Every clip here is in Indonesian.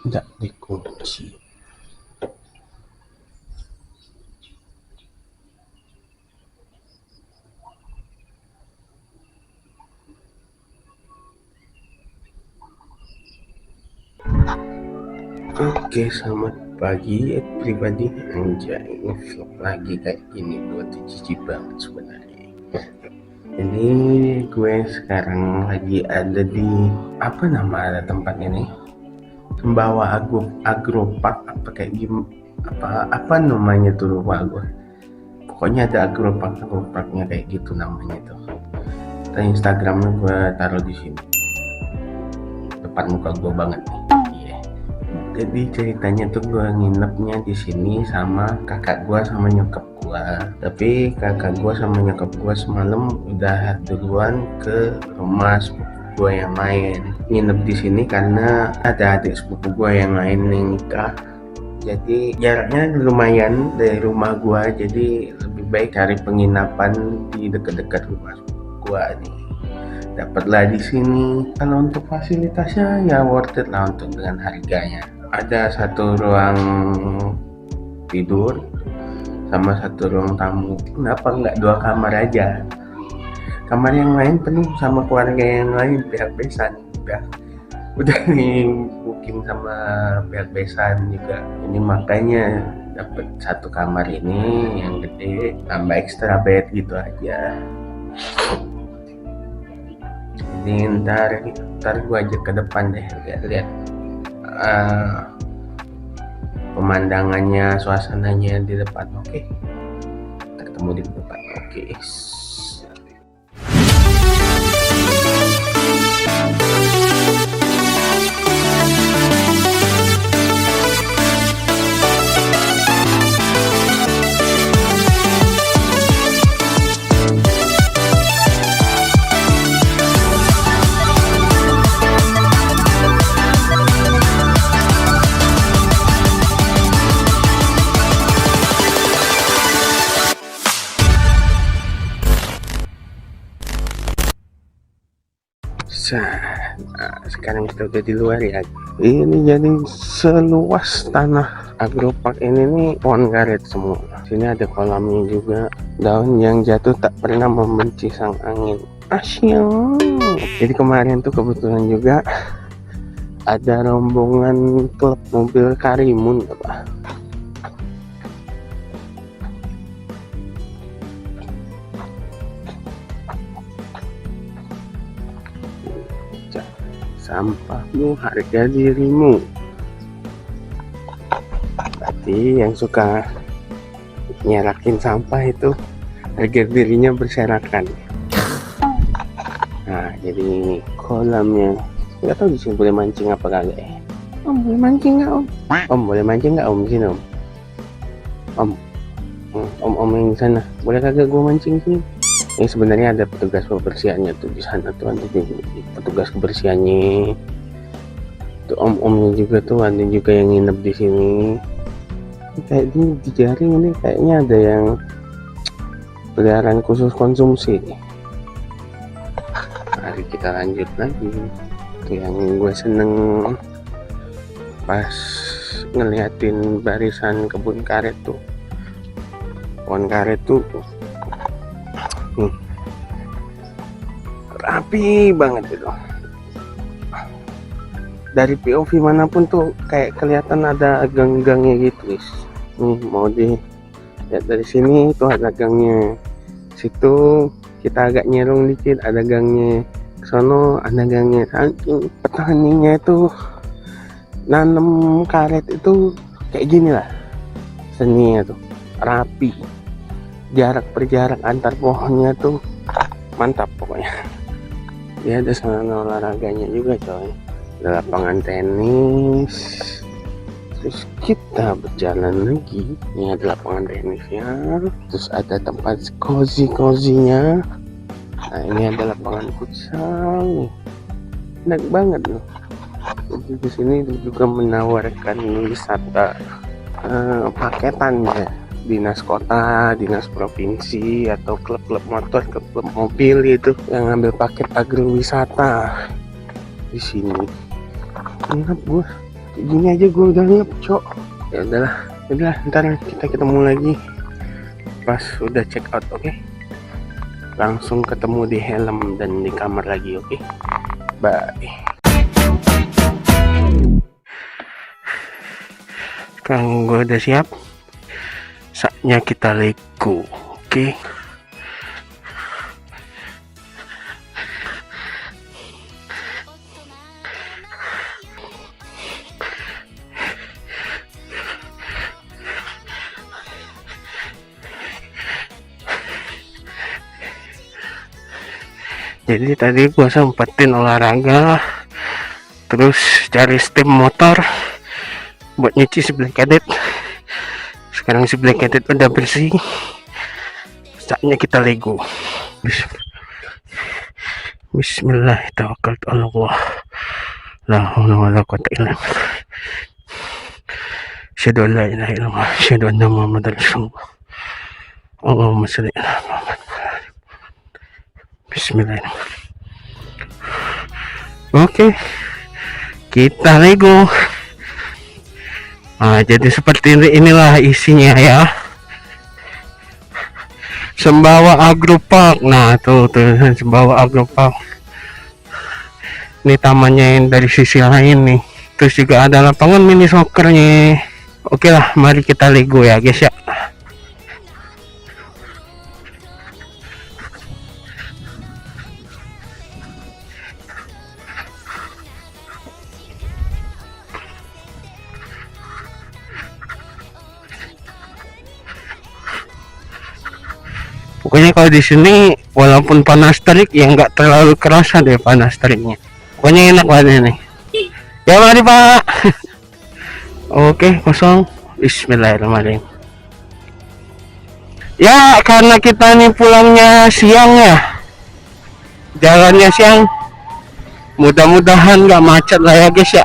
Nggak dikunci. Oke, selamat pagi pribadi. Anjay, ngevlog lagi kayak gini, gue tuh jijik banget sebenarnya. Ini gue sekarang lagi ada di apa nama tempat ini? Sembawa Agropark apa kayak gim apa namanya tuh, lupa gue. Pokoknya ada agroparknya kayak gitu namanya tuh. Dan Instagramnya gue taruh di sini. Depan muka gue banget nih. Iya. Jadi ceritanya tuh gue nginepnya di sini sama kakak gue sama nyokap gue. Tapi kakak gue sama nyokap gue semalam udah duluan ke rumah sepupu gue yang lain. Nginep di sini karena ada adik sepupu gue yang lain yang nikah. Jadi jaraknya lumayan dari rumah gua, jadi lebih baik cari penginapan di dekat-dekat rumah gua nih. Dapatlah di sini. Kalau untuk fasilitasnya ya worth it lah untuk dengan harganya. Ada satu ruang tidur sama satu ruang tamu. Kenapa nggak dua kamar aja? Kamar yang lain penuh sama keluarga yang lain, pihak besan. Udah nih booking sama pihak besan juga. Ini makanya dapat satu kamar ini yang gede, tambah extra bed gitu aja. Ini ntar gua ajak ke depan deh, lihat pemandangannya, suasananya di depan. Oke, kita ketemu di depan. Oke. Nah, sekarang kita udah di luar ya. Ini jadi seluas tanah agropark ini nih pohon karet semua. Sini ada kolamnya juga. Daun yang jatuh tak pernah membenci sang angin. Asyik. Jadi kemarin tuh kebetulan juga ada rombongan klub mobil Karimun apa. Sampahmu harga dirimu. Berarti yang suka nyerakin sampah itu harga dirinya berserakan. Nah, jadi kolamnya nggak tahu di sini boleh mancing apa kagak ya. Om boleh mancing nggak om? Om boleh mancing nggak om sini om? Om yang sana boleh kagak gua mancing sini? Ini sebenarnya ada petugas kebersihannya tuh di sana tuh, ada petugas kebersihannya tuh, om-omnya juga tuh, ada juga yang nginep di sini. Kayak ini di jaring ini kayaknya ada yang peliharaan khusus konsumsi. Mari kita lanjut lagi. Yang gue seneng pas ngeliatin barisan kebun karet tuh, pohon karet tuh rapi banget itu. Dari POV manapun tuh kayak kelihatan ada gang-gangnya gitu guys. Nih mau lihat dari sini tuh ada gangnya, situ kita agak nyerong dikit ada gangnya, kesono ada gangnya. Saking petaninya itu nanam karet itu kayak gini lah seninya tuh, rapi, jarak per antar pohonnya tuh mantap pokoknya. Ya ada sarana olahraganya juga coy, ada lapangan tenis. Terus kita berjalan lagi, ini ada lapangan tenisnya, terus ada tempat cozy-nya. Nah ini ada lapangan futsal, enak banget loh. Jadi di sini juga menawarkan wisata paketan ya, dinas kota, dinas provinsi, atau klub-klub motor, klub mobil gitu yang ngambil paket agrowisata. di sini. Ngap gue. Kayak gini aja gue udah ngap, cok. Ya udahlah, ntar kita ketemu lagi pas udah check out, oke? Langsung ketemu di helm dan di kamar lagi, oke? Bye. Sekarang gue udah siap. Saatnya kita lego, oke? Jadi tadi gua sempetin olahraga, terus cari steam motor buat nyuci si Black Cadet. Sekarang si Black Cadet udah bersih, saatnya kita lego. Bismillahirrahmanirrahim. La haula wala quwwata illa billah. Asyhadu an la ilaha illallah, asyhadu anna Muhammadar Rasulullah. Allahumma shalli ala Muhammad. Bismillahirrahmanirrahim. Oke, kita lego. Jadi seperti inilah isinya ya. Sembawa Agropark. Nah, tuh Sembawa Agropark. Ini tamannya yang dari sisi lain nih. Terus juga ada lapangan mini soccernya. Oke lah, mari kita lego ya guys ya. Pokoknya kalau di sini walaupun panas terik ya nggak terlalu kerasa deh panas teriknya. Pokoknya enak banget nih. Ya mari Pak. Oke, kosong. Bismillahirrahmanirrahim. Ya karena kita nih pulangnya siang ya, jalannya siang. Mudah-mudahan nggak macet lah ya guys ya.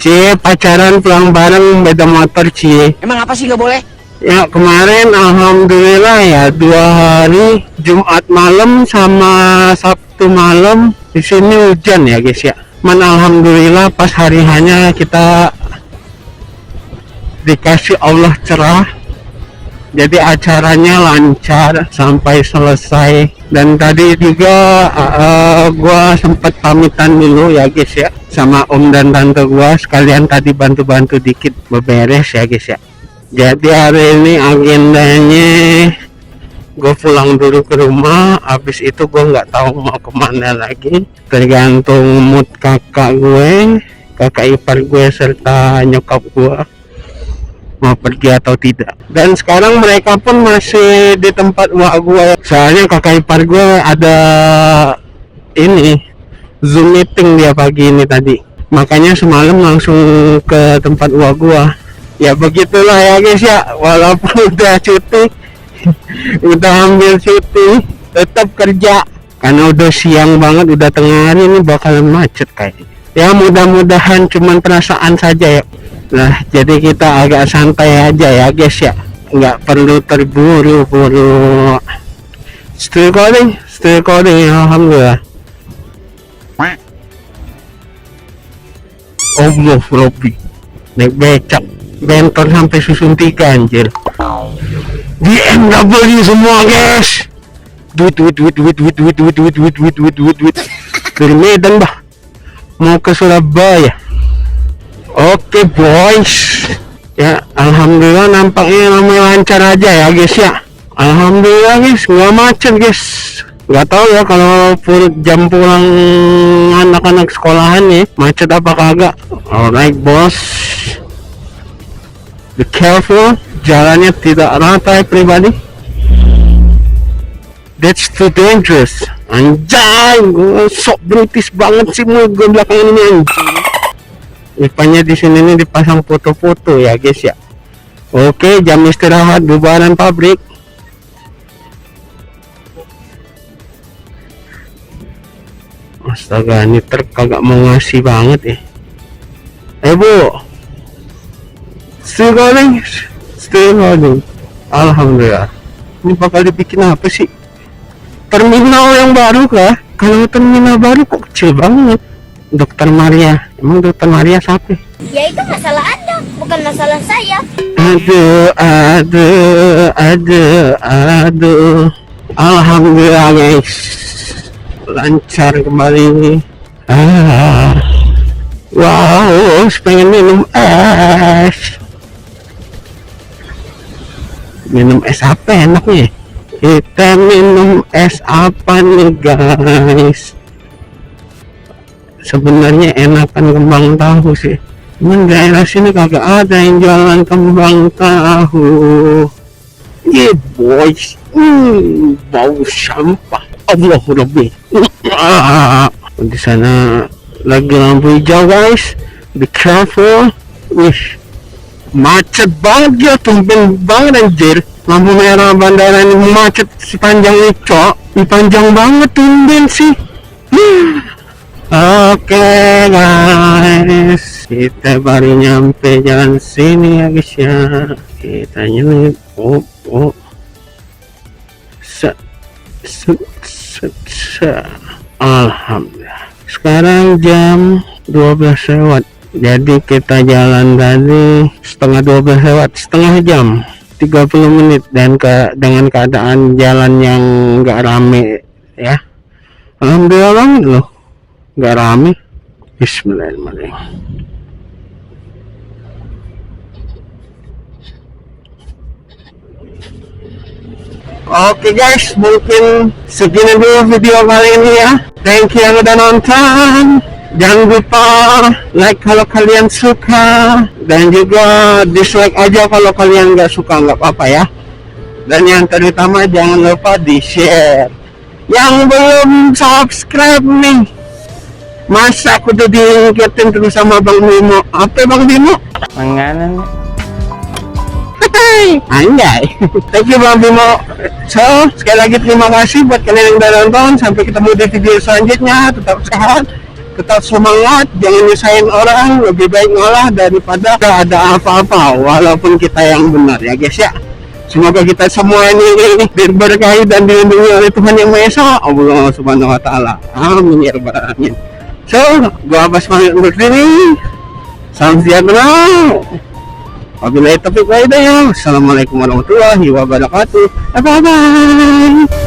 Cie pacaran pulang bareng beda motor cie. Emang apa sih nggak boleh? Ya kemarin alhamdulillah ya 2 hari, Jumat malam sama Sabtu malam di sini hujan ya guys ya. Alhamdulillah pas hari hanya kita dikasih Allah cerah. Jadi acaranya lancar sampai selesai. Dan tadi juga gua sempat pamitan dulu ya guys ya sama om dan tante gua, sekalian tadi bantu-bantu dikit beberes ya guys ya. Jadi hari ini agendanya gue pulang dulu ke rumah, habis itu gue nggak tahu mau kemana lagi, tergantung mood kakak ipar gue serta nyokap gue mau pergi atau tidak. Dan sekarang mereka pun masih di tempat wak gue, soalnya kakak ipar gue ada ini Zoom meeting dia pagi ini tadi, makanya semalam langsung ke tempat wak gue. Ya begitulah ya guys ya, walaupun udah cuti udah ambil cuti tetap kerja karena udah siang banget, udah tengah hari ini bakalan macet kayaknya. Ya mudah-mudahan cuman perasaan saja ya. Nah jadi kita agak santai aja ya guys ya, nggak perlu terburu-buru. Still recording alhamdulillah. Allah Robby naik becak bentor sampai susun 3 anjir. BMW semua guys. Duit dari Medan bah mau ke Surabaya. Oke boys ya, alhamdulillah nampaknya namanya lancar aja ya guys ya. Alhamdulillah guys, nggak macet guys. Nggak tahu ya kalau jam pulang anak-anak sekolahan nih macet apa kagak. Alright bos, be careful, jalannya tidak rata ya pribadi. That's too dangerous. Anjay, gue sok British banget sih gue belakangan ini anjing. Rupanya di sini nih dipasang foto-foto ya guys ya. Oke, jam istirahat bubaran pabrik. Astaga, ini truk kagak mau ngasih banget ya. Bu, still rolling. Alhamdulillah. Ini bakal dibikin apa sih? Terminal yang baru kah? Kalau terminal baru kok kecil banget. Dokter Maria, emang Dokter Maria siapa? Ya itu masalah Anda, bukan masalah saya. Aduh. Alhamdulillah guys, lancar kembali. Wow, pengen minum es. Minum es apa enak nih? Kita minum es apa nih guys? Sebenarnya enakan kembang tahu sih. Cuman daerah sini kagak ada yang jualan kembang tahu. Yeah boys, bau sampah. Allah Rabbi. Di sana lagi lampu hijau guys. Be careful. Wih, macet banget ya, tumben banget anjir. Lampu merah bandara ini macet sepanjang itu, panjang banget tumben sih. Oke guys, kita baru nyampe jalan sini ya guys ya. Kita nyelip, alhamdulillah. Sekarang jam 12 lewat. Jadi kita jalan tadi setengah 12 lewat, setengah jam 30 menit dan dengan keadaan jalan yang nggak rame ya. Alhamdulillah banget loh, nggak rame. Bismillahirrahmanirrahim. Oke guys, mungkin segini dulu video kali ini ya. Thank you yang udah nonton. Jangan lupa like kalau kalian suka, dan juga dislike aja kalau kalian nggak suka, nggak apa-apa ya. Dan yang terutama jangan lupa di share. Yang belum subscribe nih, masa aku tuh diingetin terus sama Bang Bimo. Apa Bang Bimo? Langganan. Anjay. Thank you Bang Bimo. So, sekali lagi terima kasih buat kalian yang udah nonton. Sampai ketemu di video selanjutnya. Tetap sehat, tetap semangat, jangan nyusahin orang. Lebih baik ngolah daripada gak ada apa-apa, walaupun kita yang benar ya guys ya. Semoga kita semua ini diberkahi dan dilindungi oleh Tuhan Yang Maha Esa, Allah Subhanahu wa taala. Amin ya rabbal alamin. So, gua Abbas pamit undur diri. Salam sejahtera. Wabillahi taufiq wal hidayah. Assalamualaikum warahmatullahi wabarakatuh. Bye bye.